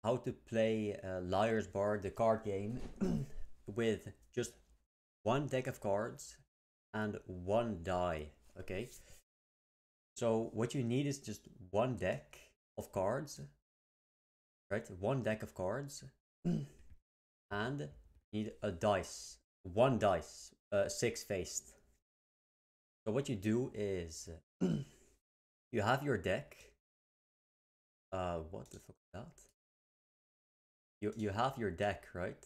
how to play Liar's Bar, the card game, with just one deck of cards and one die. Okay, so what you need is just one deck of cards, right? One deck of cards, and you need a dice, one dice, six faced. So what you do is you have your deck. What the fuck is that? You have your deck, right,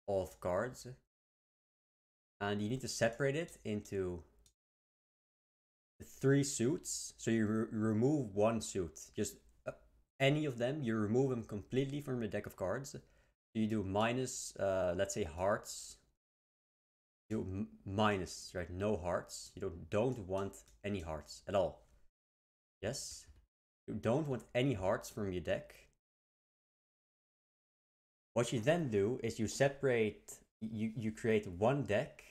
of cards, and you need to separate it into three suits. So you remove one suit, just any of them. You remove them completely from your deck of cards. So you do minus, let's say hearts. You minus, right? No hearts. You don't want any hearts at all. Yes, you don't want any hearts from your deck. What you then do is you separate. You create one deck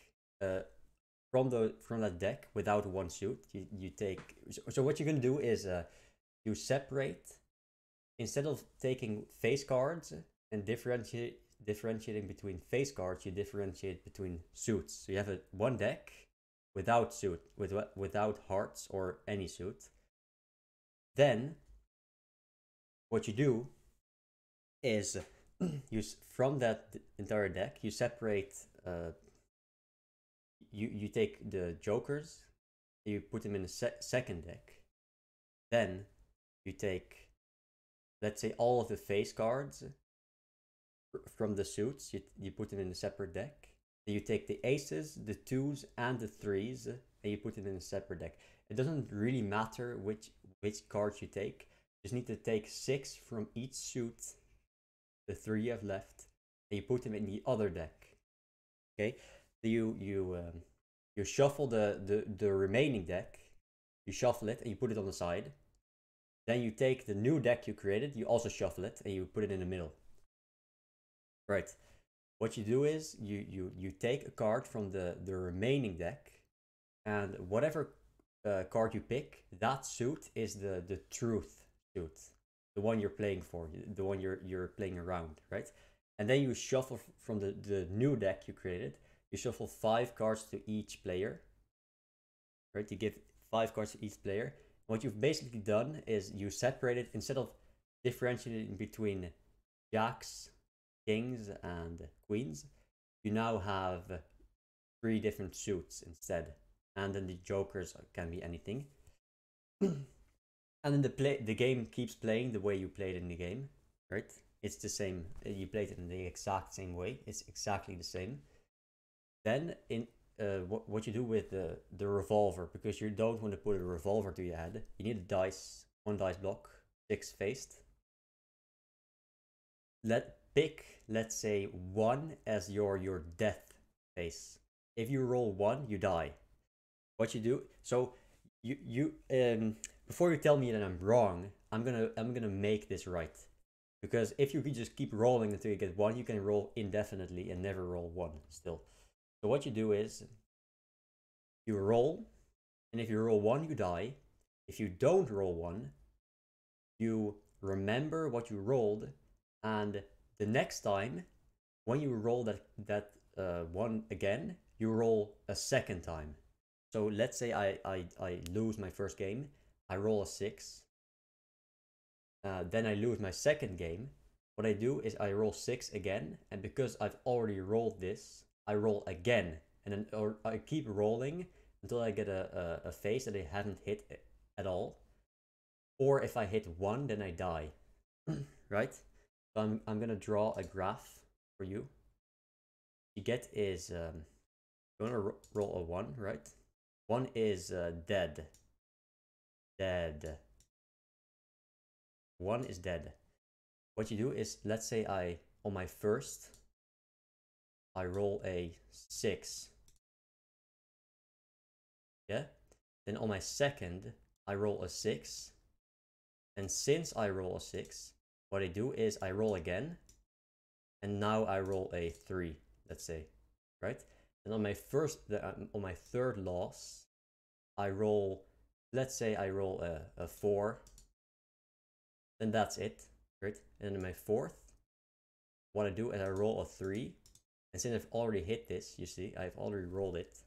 from that deck without one suit. You take. So what you're gonna do is you separate, instead of taking face cards and differentiating between face cards, you differentiate between suits. So you have one deck without suit, without hearts or any suit. Then what you do is from that entire deck, you separate. You take the jokers, you put them in a second deck. Then you take, let's say, all of the face cards from the suits. You put them in a separate deck. Then you take the aces, the twos, and the threes, and you put it in a separate deck. It doesn't really matter which cards you take. You just need to take 6 from each suit, the 3 you have left, and you put them in the other deck. Okay, you shuffle the remaining deck. You shuffle it and you put it on the side. Then you take the new deck you created. You also shuffle it and you put it in the middle. Right. What you do is you take a card from the remaining deck, and whatever card you pick, that suit is the truth suit, the one you're playing for, the one you're playing around, right? And then you shuffle from the new deck you created. You shuffle 5 cards to each player, right? You give 5 cards to each player. What you've basically done is you separated, instead of differentiating between jacks, kings, and queens, you now have 3 different suits instead. And then the jokers can be anything. And then the game keeps playing the way you played in the game, right? It's the same. You played it in the exact same way. It's exactly the same. Then in what you do with the revolver, because you don't want to put a revolver to your head, you need a dice, 1 dice block, 6 faced. Let's say 1 as your death face. If you roll 1, you die. What you do, so you before you tell me that I'm wrong, I'm gonna make this right. Because if you could just keep rolling until you get 1, you can roll indefinitely and never roll 1 still. So what you do is you roll, and if you roll 1, you die. If you don't roll 1, you remember what you rolled, and the next time when you roll that 1 again, you roll a second time. So let's say I lose my first game, I roll a 6. Then I lose my second game. What I do is I roll 6 again, and because I've already rolled this, I roll again, and then or I keep rolling until I get a face that I haven't hit at all. Or if I hit 1, then I die. Right? So I'm gonna draw a graph for you. You get is you wanna roll a 1, right? 1 is dead. Dead. 1 is dead. What you do is, let's say on my first, I roll a 6. Yeah? Then on my second, I roll a 6. And since I roll a 6, what I do is I roll again. And now I roll a 3, let's say. Right? And on my third loss, I roll, let's say I roll a 4. Then that's it, right? And then my fourth, what I do is I roll a 3. And since I've already hit this, you see, I've already rolled it.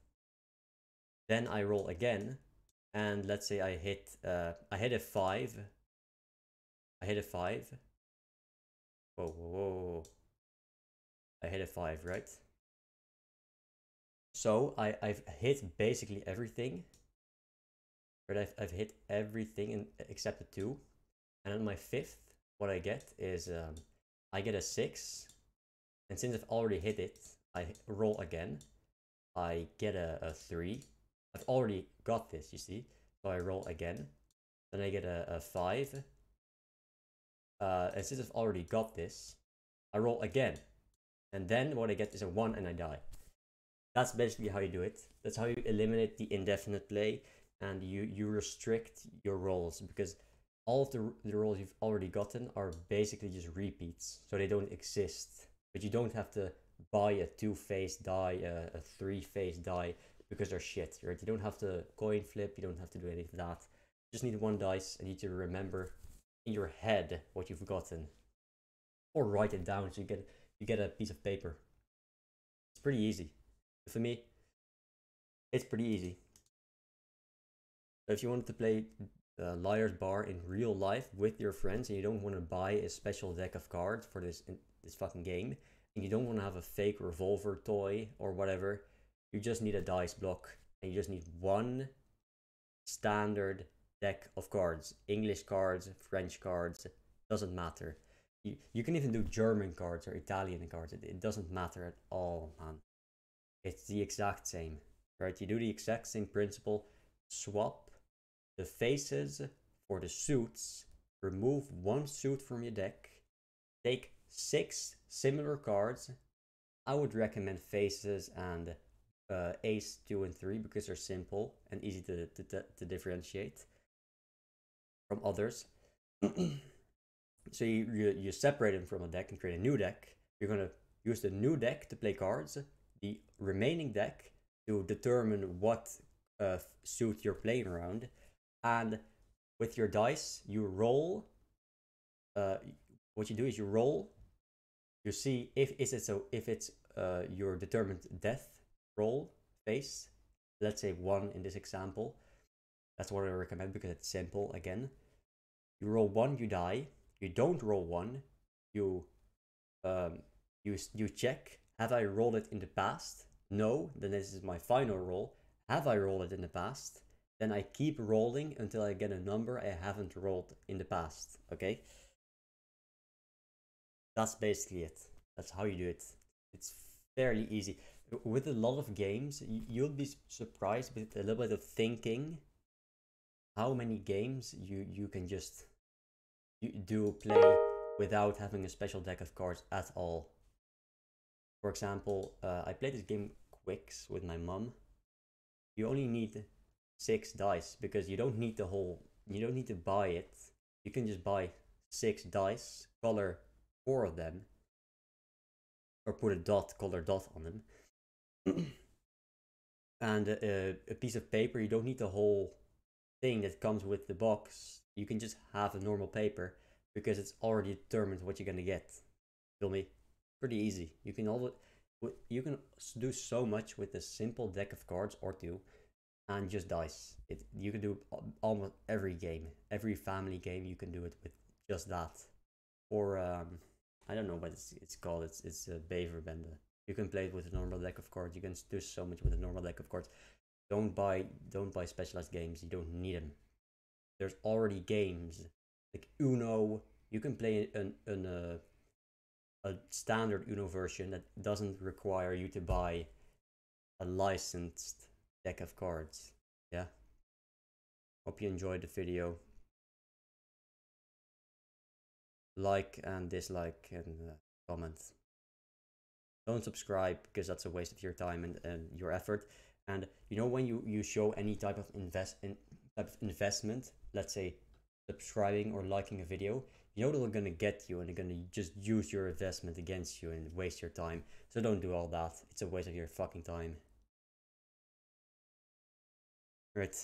Then I roll again, and let's say I hit a 5. I hit a 5. Whoa, whoa, whoa. I hit a 5, right? So I've hit basically everything. Right, I've hit everything except the 2. And on my 5th, what I get is I get a 6. And since I've already hit it, I roll again. I get a 3. I've already got this, you see. So I roll again. Then I get a 5. And since I've already got this, I roll again. And then what I get is a 1 and I die. That's basically how you do it. That's how you eliminate the indefinite play, and you restrict your rolls, because all of the rolls you've already gotten are basically just repeats, so they don't exist. But you don't have to buy a 2-face die, a 3-face die, because they're shit, right? You don't have to coin flip, you don't have to do any of that. You just need 1 dice, and you need to remember in your head what you've gotten, or write it down so you get a piece of paper. It's pretty easy. For me, it's pretty easy. So if you wanted to play Liar's Bar in real life with your friends, and you don't want to buy a special deck of cards for this fucking game, and you don't want to have a fake revolver toy or whatever, you just need a dice block, and you just need 1 standard deck of cards. English cards, French cards, doesn't matter. You can even do German cards or Italian cards. It doesn't matter at all, man. It's the exact same, right? You do the exact same principle. Swap the faces for the suits. Remove 1 suit from your deck. Take 6 similar cards. I would recommend faces and ace 2 and 3 because they're simple and easy to differentiate from others. So you separate them from a deck and create a new deck. You're gonna use the new deck to play cards. The remaining deck to determine what suit you're playing around, and with your dice you roll. What you do is you roll. You see if it's your determined death roll face. Let's say 1 in this example. That's what I recommend because it's simple. Again, you roll 1, you die. You don't roll 1, you check. Have I rolled it in the past? No, then this is my final roll. Have I rolled it in the past? Then I keep rolling until I get a number I haven't rolled in the past, okay? That's basically it. That's how you do it. It's fairly easy. With a lot of games, you'll be surprised with a little bit of thinking how many games you can just play without having a special deck of cards at all. For example, I played this game Quicks with my mom. You only need 6 dice because you don't need you don't need to buy it. You can just buy 6 dice, color 4 of them, or put a color dot on them. And a piece of paper. You don't need the whole thing that comes with the box. You can just have a normal paper because it's already determined what you're gonna get. Feel me? Pretty easy. You can do so much with a simple deck of cards or 2, and just dice. You can do almost every game, every family game. You can do it with just that, or I don't know what it's called. It's a Beverbende. You can play it with a normal deck of cards. You can do so much with a normal deck of cards. Don't buy specialized games. You don't need them. There's already games like Uno. You can play a standard Uno version that doesn't require you to buy a licensed deck of cards. Yeah. Hope you enjoyed the video. Like and dislike and comment. Don't subscribe because that's a waste of your time and your effort. And you know, when you show any type of investment, let's say subscribing or liking a video, you know they're gonna get you and they're gonna just use your investment against you and waste your time. So don't do all that. It's a waste of your fucking time. Right.